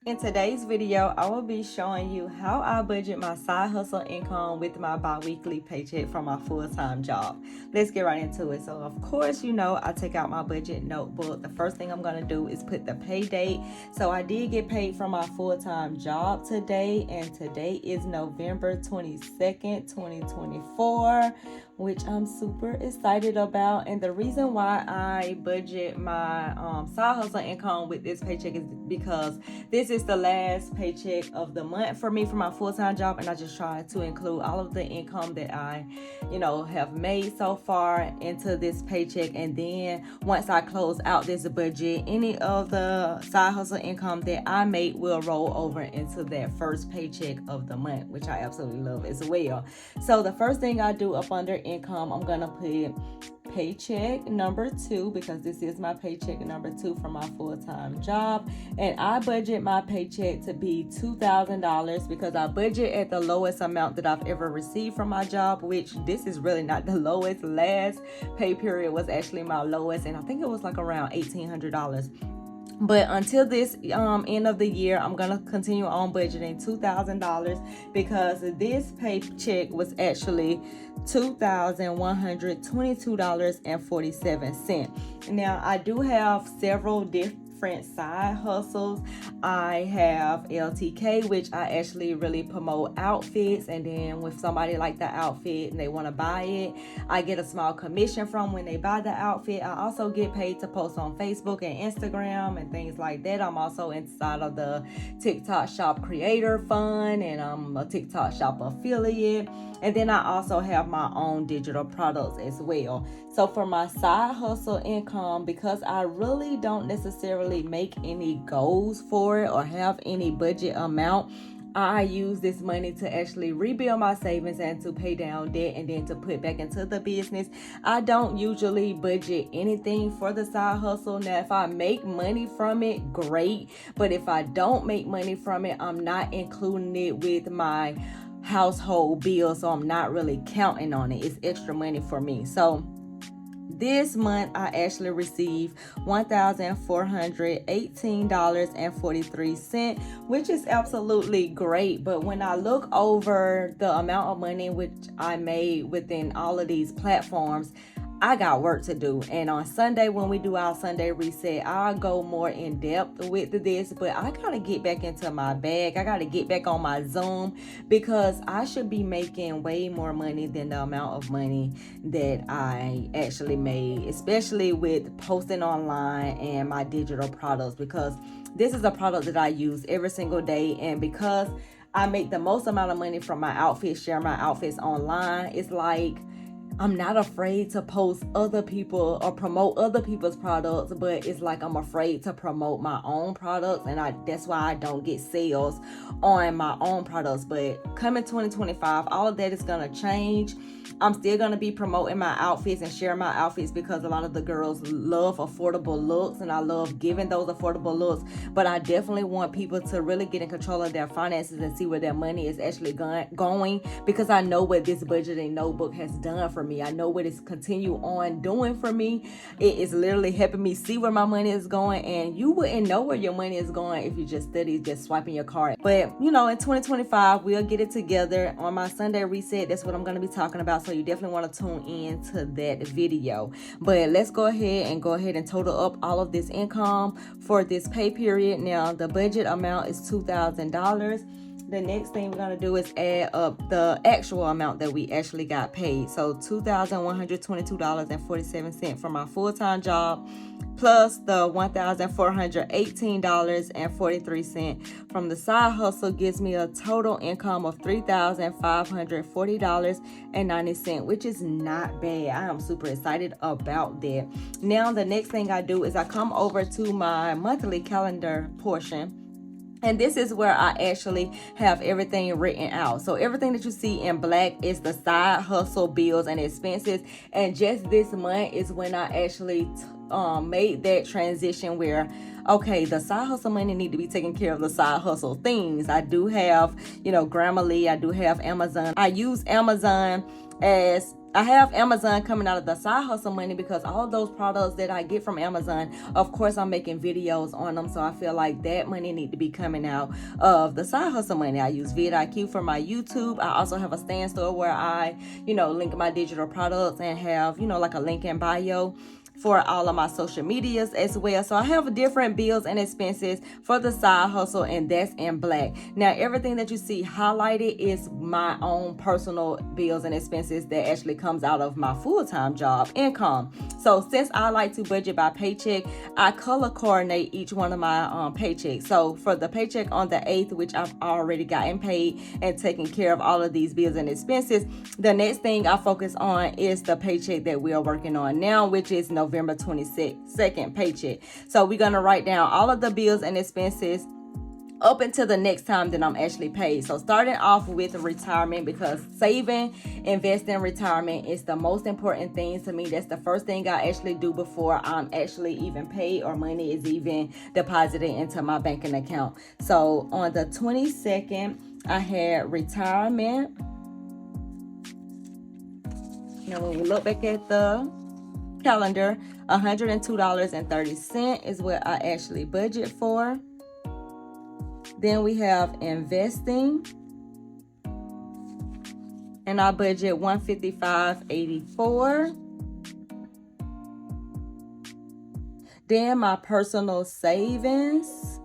In today's video, I will be showing you how I budget my side hustle income with my bi-weekly paycheck from my full-time job. Let's get right into it. So of course, I take out my budget notebook. The first thing I'm going to do is put the pay date. So I did get paid from my full-time job today, and today is November 22nd, 2024, which I'm super excited about. And the reason why I budget my side hustle income with this paycheck is because this is the last paycheck of the month for me for my full-time job, and I just try to include all of the income that I have made so far into this paycheck. And then once I close out this budget, any of the side hustle income that I made will roll over into that first paycheck of the month, which I absolutely love as well. So the first thing I do up under income, I'm gonna put paycheck number 2, because this is my paycheck number 2 from my full-time job, and I budget my paycheck to be $2,000 because I budget at the lowest amount that I've ever received from my job, which this is really not the lowest. Last pay period was actually my lowest, and I think it was like around $1,800. But until this end of the year, I'm going to continue on budgeting $2,000 because this paycheck was actually $2,122.47. Now, I do have several different side hustles. I have LTK, which I actually really promote outfits, and then if somebody like the outfit and they want to buy it, I get a small commission from when they buy the outfit. I also get paid to post on Facebook and Instagram and things like that. I'm also inside of the TikTok Shop Creator Fund, and I'm a TikTok Shop affiliate. And then I also have my own digital products as well. So for my side hustle income, because I really don't necessarily make any goals for it or have any budget amount, I use this money to actually rebuild my savings and to pay down debt and then to put back into the business. I don't usually budget anything for the side hustle. Now, if I make money from it, great. But if I don't make money from it, I'm not including it with my household bills, so I'm not really counting on it. It's extra money for me. So this month I actually received $1,418.43, which is absolutely great. But when I look over the amount of money which I made within all of these platforms, I got work to do. And on Sunday, when we do our Sunday reset, I'll go more in depth with this, but I gotta get back into my bag. I gotta get back on my Zoom because I should be making way more money than the amount of money that I actually made, especially with posting online and my digital products, because this is a product that I use every single day. And because I make the most amount of money from my outfits, share my outfits online, it's like I'm not afraid to post other people or promote other people's products, but it's like I'm afraid to promote my own products, and that's why I don't get sales on my own products. But coming 2025, all of that is going to change. I'm still going to be promoting my outfits and sharing my outfits because a lot of the girls love affordable looks, and I love giving those affordable looks. But I definitely want people to really get in control of their finances and see where their money is actually going, because I know what this budgeting notebook has done for me. I know what it's continue on doing for me. It is literally helping me see where my money is going, and you wouldn't know where your money is going if you just just swiping your card. But in 2025, we'll get it together on my Sunday reset. That's what I'm going to be talking about. So you definitely want to tune in to that video. But let's go ahead and total up all of this income for this pay period. Now, the budget amount is $2,000. The next thing we're going to do is add up the actual amount that we actually got paid. So $2,122.47 for my full-time job, plus the $1,418.43 from the side hustle gives me a total income of $3,540.90, which is not bad. I am super excited about that. Now, the next thing I do is I come over to my monthly calendar portion. And this is where I actually have everything written out. So everything that you see in black is the side hustle bills and expenses. And just this month is when I actually made that transition where, okay, the side hustle money need to be taking care of the side hustle things. I do have, Grammarly. I do have Amazon. I use Amazon as I have Amazon coming out of the side hustle money because all those products that I get from Amazon, of course, I'm making videos on them. So I feel like that money need to be coming out of the side hustle money. I use vidIQ for my YouTube. I also have a stand store where I, link my digital products and have, like a link in bio for all of my social medias as well. So I have different bills and expenses for the side hustle, and that's in black. Now, everything that you see highlighted is my own personal bills and expenses that actually comes out of my full-time job income. So since I like to budget by paycheck, I color coordinate each one of my paychecks. So for the paycheck on the 8th, which I've already gotten paid and taken care of all of these bills and expenses, the next thing I focus on is the paycheck that we are working on now, which is November 22nd paycheck. So we're going to write down all of the bills and expenses up until the next time that I'm actually paid. So starting off with retirement, because saving, investing, retirement is the most important thing to me. That's the first thing I actually do before I'm actually even paid or money is even deposited into my banking account. So on the 22nd, I had retirement. Now when we look back at the calendar, $102.30 is what I actually budget for. Then we have investing, and I budget $155.84. Then my personal savings,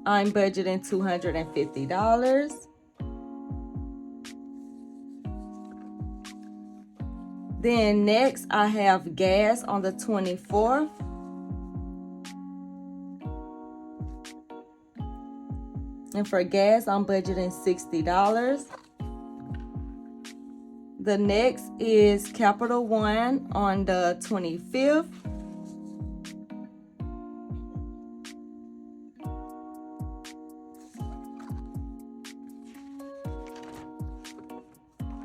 I'm budgeting $250. Then next I have gas on the 24th. And for gas, I'm budgeting $60. The next is Capital One on the 25th.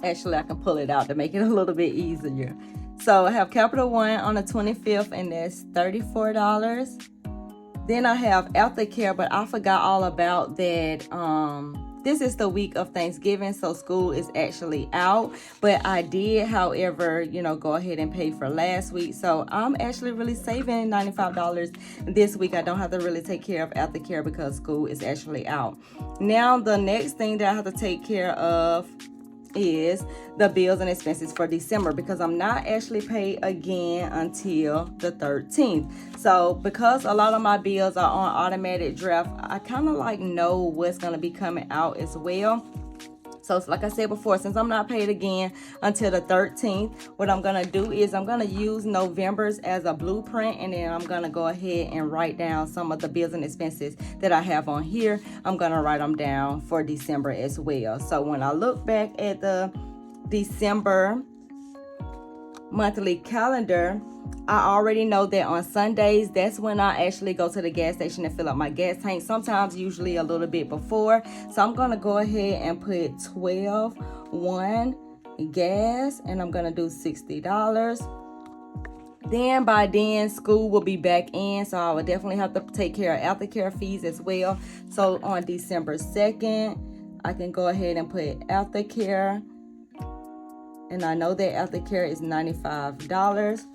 Actually, I can pull it out to make it a little bit easier. So I have Capital One on the 25th, and that's $34. Then I have Aftercare, but I forgot all about that. This is the week of Thanksgiving, so school is actually out. But I did, however, go ahead and pay for last week. So I'm actually really saving $95 this week. I don't have to really take care of Aftercare because school is actually out. Now, the next thing that I have to take care of is the bills and expenses for December, because I'm not actually paid again until the 13th. So because a lot of my bills are on automatic draft, I kind of know what's going to be coming out as well. So like I said before, since I'm not paid again until the 13th, what I'm going to do is I'm going to use November's as a blueprint, and then I'm going to go ahead and write down some of the bills and expenses that I have on here. I'm going to write them down for December as well. So when I look back at the December monthly calendar, I already know that on Sundays, that's when I actually go to the gas station and fill up my gas tank. Sometimes, usually a little bit before. So I'm going to go ahead and put 12.1 gas, and I'm going to do $60. Then by then, school will be back in, so I will definitely have to take care of aftercare fees as well. So on December 2nd, I can go ahead and put aftercare, and I know that aftercare is $95.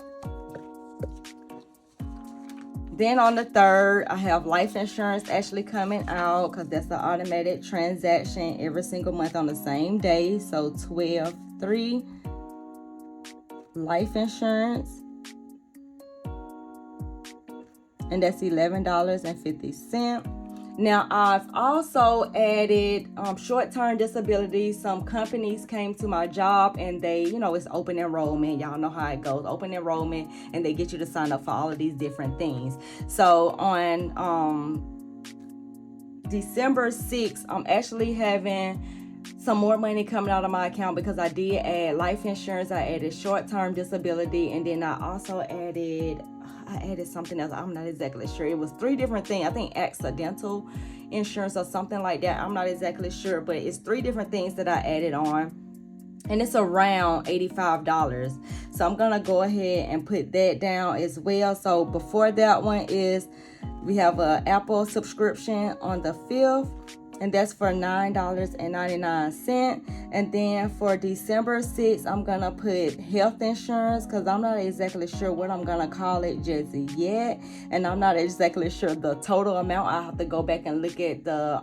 Then on the 3rd, I have life insurance actually coming out, because that's an automatic transaction every single month on the same day. So 12/3 life insurance, and that's $11.50. Now, I've also added short-term disability. Some companies came to my job and they, it's open enrollment. Y'all know how it goes, open enrollment, and they get you to sign up for all of these different things. So on December 6th, I'm actually having some more money coming out of my account because I did add life insurance. I added short-term disability, and then I also added something else. I'm not exactly sure. It was 3 different things. I think accidental insurance or something like that. I'm not exactly sure, but it's 3 different things that I added on, and it's around $85. So I'm gonna go ahead and put that down as well. So before that one is, we have a Apple subscription on the 5th, and that's for $9.99. And then for December 6th, I'm gonna put health insurance because I'm not exactly sure what I'm gonna call it just yet, and I'm not exactly sure the total amount. I have to go back and look at the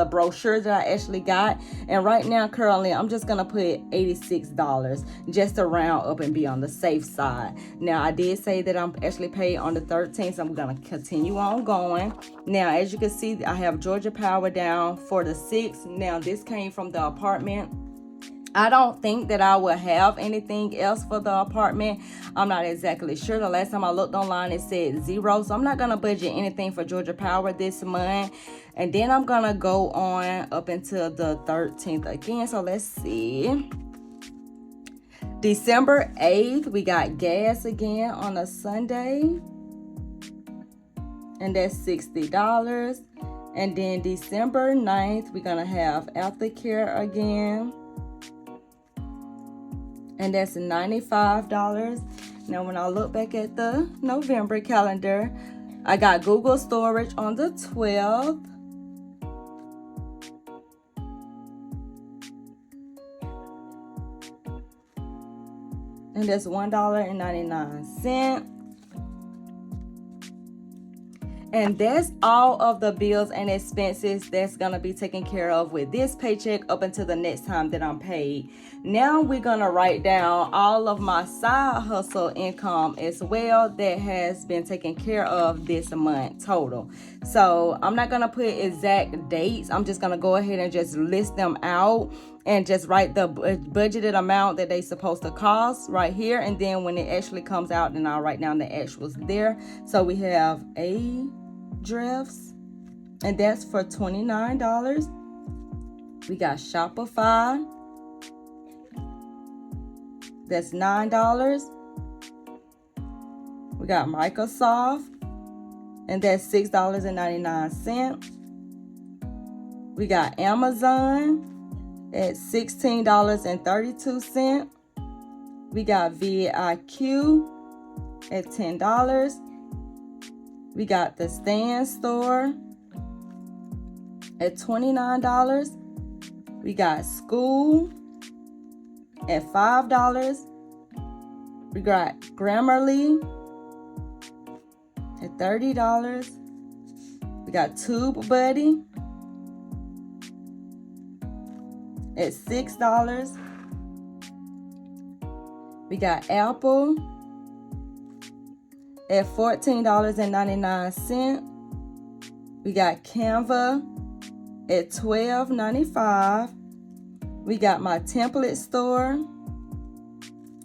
brochure that I actually got. And right now, currently, I'm just gonna put $86 just to round up and be on the safe side. Now, I did say that I'm actually paid on the 13th, so I'm gonna continue on going. Now, as you can see, I have Georgia Power down for the 6th. Now, this came from the apartment. I don't think that I will have anything else for the apartment. I'm not exactly sure. The last time I looked online, it said 0. So I'm not going to budget anything for Georgia Power this month. And then I'm going to go on up until the 13th again. So let's see. December 8th, we got gas again on a Sunday. And that's $60. And then December 9th, we're going to have aftercare again. And that's $95. Now, when I look back at the November calendar, I got Google storage on the 12th. And that's $1.99. And that's all of the bills and expenses that's going to be taken care of with this paycheck up until the next time that I'm paid. Now we're going to write down all of my side hustle income as well that has been taken care of this month total. So I'm not going to put exact dates. I'm just going to go ahead and just list them out and just write the budgeted amount that they supposed to cost right here. And then when it actually comes out, then I'll write down the actuals there. So we have a drafts, and that's for $29. We got Shopify, that's $9. We got Microsoft, and that's $6.99. We got Amazon at $16.32. We got VIQ at $10. We got the Stand Store at $29. We got School at $5. We got Grammarly at $30. We got TubeBuddy at $6. We got Apple at $14.99. We got Canva at $12.95. We got my template store,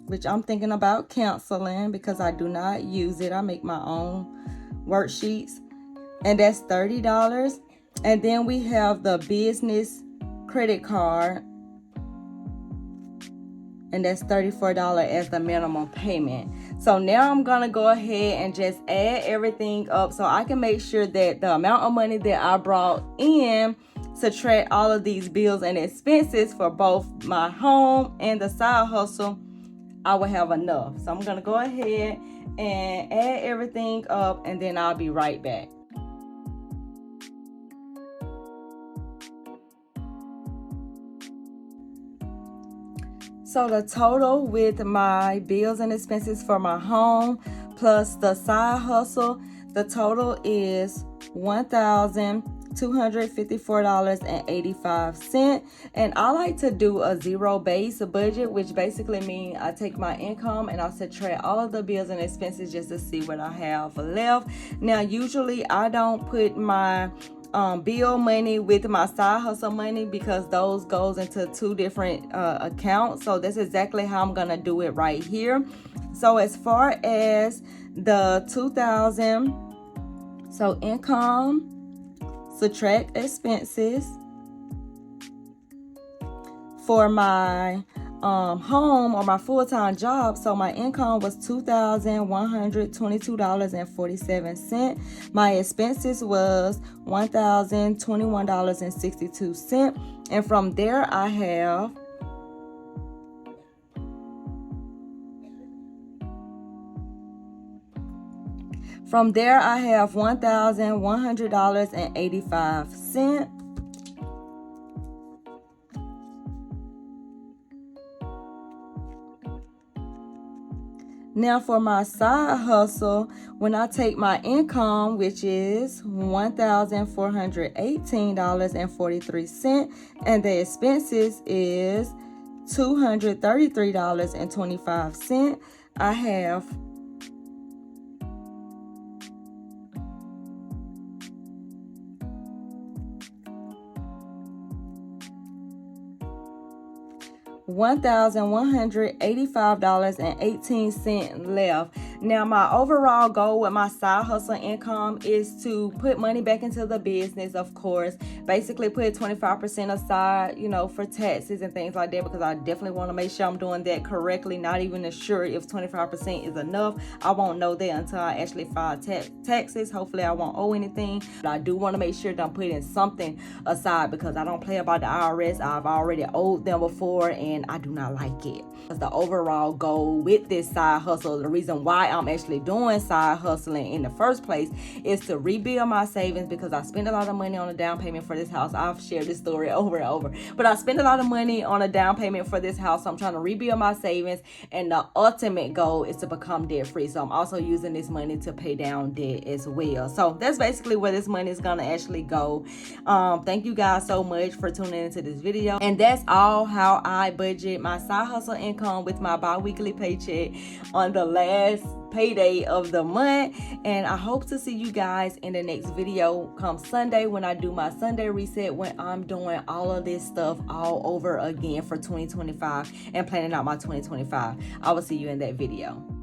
which I'm thinking about canceling because I do not use it. I make my own worksheets, and that's $30. And then we have the business credit card, and that's $34 as the minimum payment. So now I'm gonna go ahead and just add everything up so I can make sure that the amount of money that I brought in, subtract all of these bills and expenses for both my home and the side hustle, I will have enough. So I'm gonna go ahead and add everything up, and then I'll be right back. So the total with my bills and expenses for my home plus the side hustle, the total is $1,254.85. And I like to do a zero-based budget, which basically means I take my income and I subtract all of the bills and expenses just to see what I have left. Now, usually I don't put my bill money with my side hustle money because those goes into two different accounts. So that's exactly how I'm gonna do it right here. So as far as the 2,000, so income, subtract expenses. For my home or my full-time job, so my income was $2,122.47. My expenses was $1,021.62. And from there I have $1,100.85. Now for my side hustle, when I take my income, which is $1,418.43, and the expenses is $233.25, I have $1,185.18 left. Now, my overall goal with my side hustle income is to put money back into the business, of course. Basically, put 25% aside, for taxes and things like that, because I definitely want to make sure I'm doing that correctly. Not even sure if 25% is enough. I won't know that until I actually file taxes. Hopefully, I won't owe anything. But I do want to make sure that I'm putting something aside, because I don't play about the IRS. I've already owed them before, and I do not like it. The overall goal with this side hustle, the reason why I'm actually doing side hustling in the first place, is to rebuild my savings, because I spend a lot of money on a down payment for this house. I've shared this story over and over, but I spend a lot of money on a down payment for this house. So I'm trying to rebuild my savings, and the ultimate goal is to become debt free. So I'm also using this money to pay down debt as well. So that's basically where this money is gonna actually go. Thank you guys so much for tuning into this video, and that's all how I budget my side hustle income with my bi-weekly paycheck on the last payday of the month. And I hope to see you guys in the next video come Sunday, when I do my Sunday reset, when I'm doing all of this stuff all over again for 2025 and planning out my 2025. I will see you in that video.